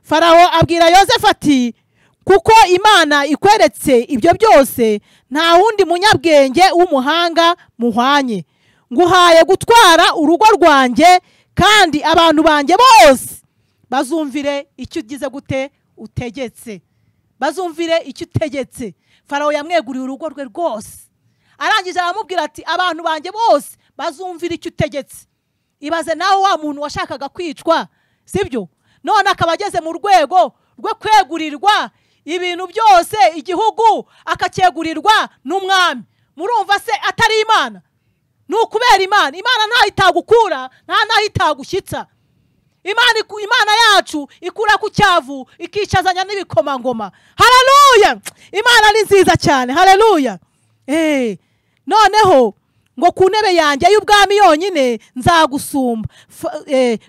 Farawo abwira Yozefu ati, kuko Imana ikweretse ibyo byose, nta wundi munyabwenge w'umuhanga muhwanye. Nguhaye gutwara urugo rwanjye, kandi abantu banjye bose bazumvire icyo ugize gute, utegetse, bazumvire icyo utegetse. Farawo yamweguriye urugo rwe rwose, arangije aramubwira ati abantu banjye bose bazumvire icyo utegetse. Ibaze nawe wa muntu washakaga kwicwa, sibyo? None akaba ageze mu rwego rwo kwegurirwa ibintu byose, igihugu akacyegurirwa n'umwami. Murumva se atari Imana? Ni ukubera Imana. Imana ntaho itagukura, nta naho itagushyitsa. Imana yacu ikura ku cyavu ikicazanya n'ibikomangoma. Haleluya! Imana ni nziza cyane. Haleluya! Noneho ngo ku ntebe yanjye y'ubwami yonyine nzagusumba.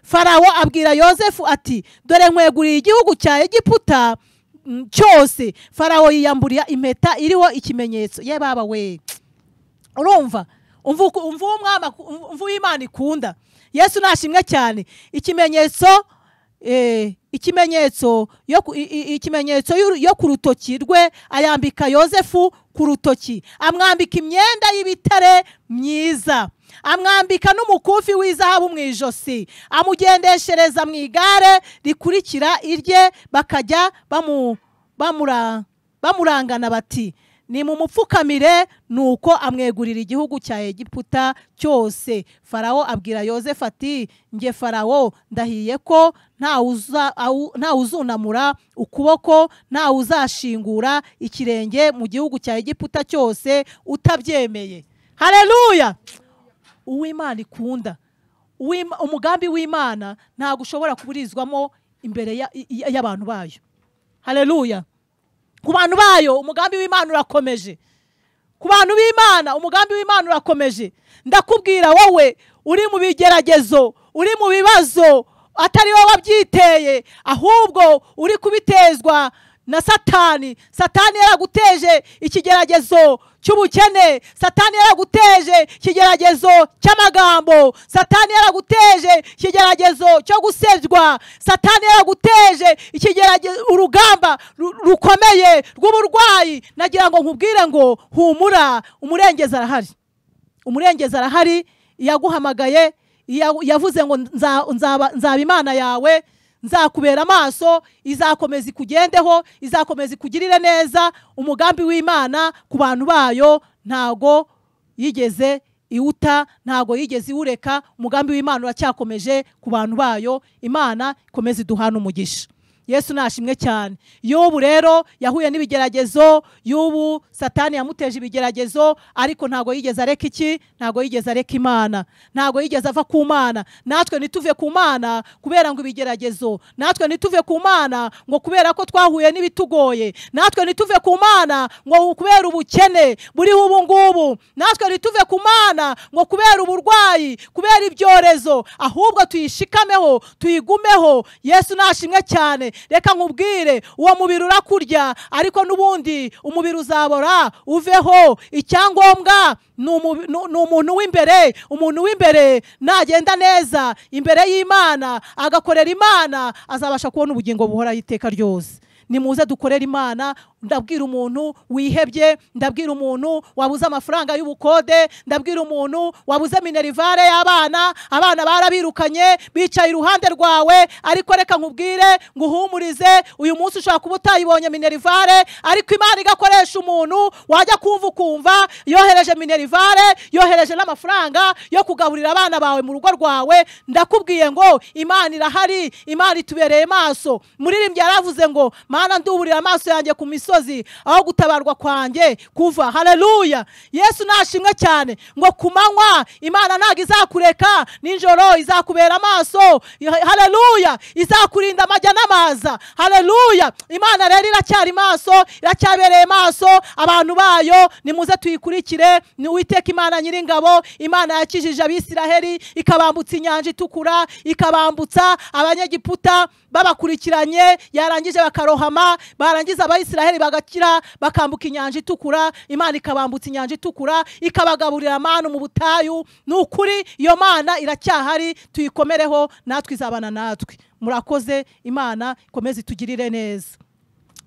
Farawo abwira Yosefu ati dore nkweguriye igihugu cya Egiputa cyose. Farawo yiyamburiye impeta iriho ikimenyetso. Ye baba we, urumva? Umva Imana ikunda. Yesu nashimwe cyane. Ikimenyetso yo ku rutoki rwe ayambika Yosefu ku rutoki, amwambika imyenda y'ibitare myiza, amwambika n'umukufi w'izahabu mu ijosi, amugendeshereza mu igare rikurikira irye, bakajya bamurangana bati ni mu mupfukamire. Nuko amwegurira igihugu cya Egiputa cyose. Farawo abwira Yosefu ati nge Farawo ndahiye ko nta uzunamura ukuboko, nta uzashingura ikirenge mu gihugu cya Egiputa cyose utabyemeye. Haleluya! Uw'Imana ikunda, umugambi w'Imana ntabwo ushobora kuburizwamo imbere y'abantu bayo. Haleluya! Ku bantu bayo umugambi w'Imana urakomeje. Ku bantu b'Imana umugambi w'Imana urakomeje. Ndakubwira wowe uri mu bigeragezo, uri mu bibazo, atari wowe wabyiteye, ahubwo uri kubitezwa na Satani. Satani yaraguteje ikigeragezo cy'ubukene, Satani yaraguteje ikigeragezo cy'amagambo, Satani yaraguteje ikigeragezo cyo gusebwa, Satani yaraguteje ikigeragezo, urugamba rukomeye rw'uburwayi. Nagira ngo nkubwire ngo humura, umurengezi arahari. Umurengezi arahari. Yaguhamagaye, yavuze ngo nzaba Imana yawe, nzakubera amaso, izakomeza ikugendeho, izakomeza ikugirire neza. Umugambi w'Imana ku bantu bayo ntago yigeze iwuta, ntago yigeze iwureka. Umugambi w'Imana uracyakomeje ku bantu bayo. Imana ikomeze iduhane umugisha. Yesu nashimwe cyane. Yobu rero yahuye n'ibigeragezo. Yobu Satani yamuteje ibigeragezo, ariko ntago yigeze areka iki? Ntago yigeze areka Imana, ntago yigeze ava ku Mana. Natwe nituve ku Mana kubera ngo ibigeragezo, natwe nituve ku Mana ngo kubera ko twahuye n'ibitugoye, natwe nituve ku Mana ngo kubera ubukene buriho ubu ngubu, natwe nituve ku Mana ngo kubera uburwayi, kubera ibyorezo, ahubwo tuyishikameho, tuyigumeho. Yesu nashimwe cyane. Reka nkubwire, uwo mubiri urakurya, ariko n'ubundi umubiri uzabora uveho. Icyangombwa ni umuntu w'imbere. Umuntu w'imbere nagenda neza imbere y'Imana, agakorera Imana, azabasha kubona ubugingo buhoraho iteka ryose. Nimuze dukorera Imana. Ndabwira umuntu wihebye, ndabwira umuntu wabuze amafaranga y'ubukode, ndabwira umuntu wabuze minerivare y'abana, abana barabirukanye bicaye iruhande rwawe, ariko reka nkubwire ngo uhumurize, uyu munsi ushobora kuba utayibonye minerivare, ariko Imana igakoresha umuntu wajya kumva yohereje minerivare, yohereje n'amafaranga yo kugaburira abana bawe mu rugo rwawe. Ndakubwiye ngo Imana irahari, Imana itubereye maso. Muririmbyi yaravuze ngo Mana nduburira amaso yanjye ku misozi aho gutabarwa kwanjye kuva. Haleluya! Yesu nashimwe cyane. Ngo kumanywa Imana ntago izakureka, ninjoro izakubera amaso. Haleluya! Izakurinda amajya n'amaza. Haleluya! Imana rero iracyari maso, iracyabereye maso abantu bayo. Nimuze tuyikurikire. Ni Uwiteka Imana nyiringabo. Imana yakijije Abisiraheli, ikabambutsa inyanja itukura, ikabambutsa Abanyegiputa babakurikiranye, yarangije bakarohama, barangiza Abayisiraheli bagakira, bakambuka inyanja itukura. Imana ikabambutsa inyanja itukura, ikabagaburira amanu mu butayu. Nukuri iyo Mana iracyahari, tuyikomereho, natwe izabana natwe. Murakoze. Imana ikomeze itugirire neza.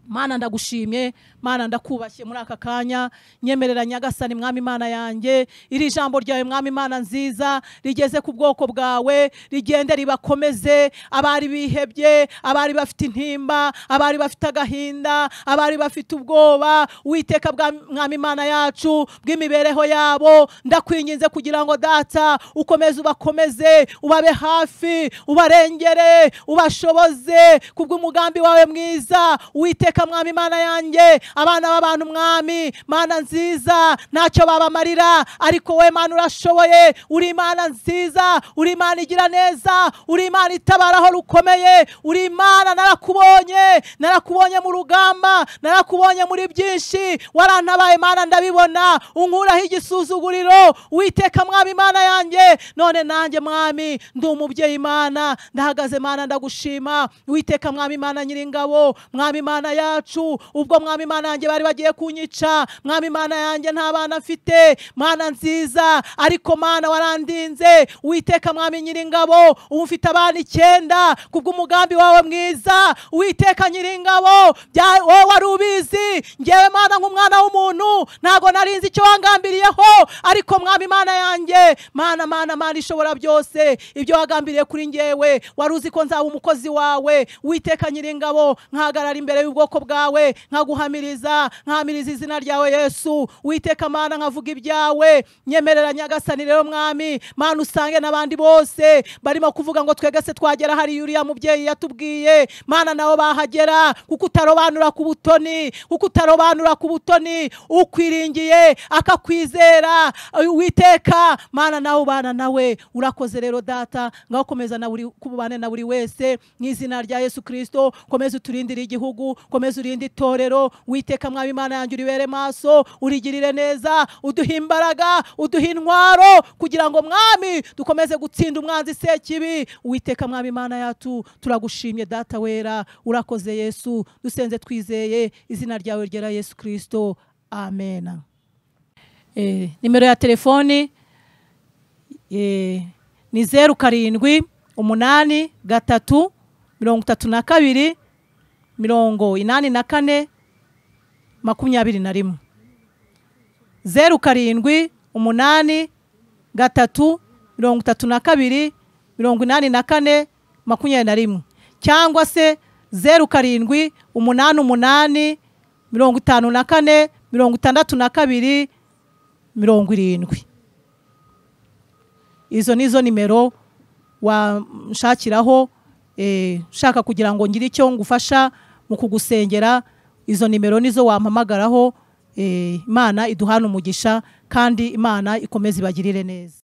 Mana ndagushimye, Mana ndakubashye muri aka kanya, nyemerera Nyagasani Mwami Imana yanjye, iri jambo ryawe Mwami Imana nziza rigeze ku bwoko bwawe, rigende ribakomeze, abari bihebye, abari bafite intimba, abari bafite agahinda, abari bafite ubwoba, Uwiteka bwa Mwami Imana yacu bw'imibereho yabo, ndakwinginze kugira ngo Data ukomeze ubakomeze, ubabe hafi, ubarengere, ubashoboze kubw'umugambi wawe mwiza. Uwiteka Mwami Imana yanjye, abana b'abantu Mwami Mana nziza ntacyo babamarira, ariko we Mana urashoboye, uri Imana nziza, uri Imana igira neza, uri Imana itabaraho rukomeye, uri Imana narakubonye mu rugamba, narakubonye muri byinshi, warantabaye Mana ndabibona, unkuraho igisuzuguriro. Uwiteka Mwami Imana yanjye, none nanjye Mwami ndi umubyeyi Mana, ndahagaze Mana ndagushima. Uwiteka Mwami Imana nyiringabo, Mwami Imana yacu, ubwo Mwami Imana yanjye bari bagiye kunyica, Mwami Imana yanjye nta bana mfite, Mana nziza, ariko Mana warandinze. Uwiteka Mwami nyiringabo, ubu mfite abana 9 kubw'umugambi wawe mwiza. Uwiteka nyiringabo, wowe wari ubizi, ngewe Mana nk'umwana w'umuntu ntago narinzi icyo wangambiriyeho, ariko Mwami Imana yanjye, Mana ishobora byose, ibyo wagambiriye kuri ngewe wari uzi ko nzaba umukozi wawe. Uwiteka nyiringabo, nkahagarara imbere y'ubwoko bwawe nkaguhamiriza, nkahamiriza izina ryawe Yesu. Uwiteka Mana nkavuga ibyawe, nyemerera Nyagasani rero Mwami Mana usange n'abandi bose barimo kuvuga ngo twegese twagera hari uriya mubyeyi yatubwiye, Mana nabo bahagera, kuko utarobanura ku butoni, ukwiringiye akakwizera. Uwiteka Mana nawe ubana nawe, urakoze rero Data, ngaho komeza na buri kubane na buri wese mu izina rya Yesu Kristo. Komeza uturindire igihugu, komeza urinde itorero. Uwiteka Mwami Imana yanjye uribere maso, urigirire neza, uduhe imbaraga, uduhe intwaro, kugira ngo Mwami dukomeze gutsinda umwanzi sekibi. Uwiteka Mwami Imana yacu turagushimye Data wera, urakoze Yesu, dusenze twizeye izina ryawe ryera Yesu Kristo, amen. Nimero ya telefoni ni 07 8 3 32 84 21. 07 8 3 32 84 21, cyangwa se 07 8 8 54 62 70. Izo nizo nimero washakiraho shaka kugira ngo ngire icyo ngufasha mu kugusengera. Izo nimero nizo wampamagaraho. Imana iduhana umugisha, kandi Imana ikomeze ibagirire neza.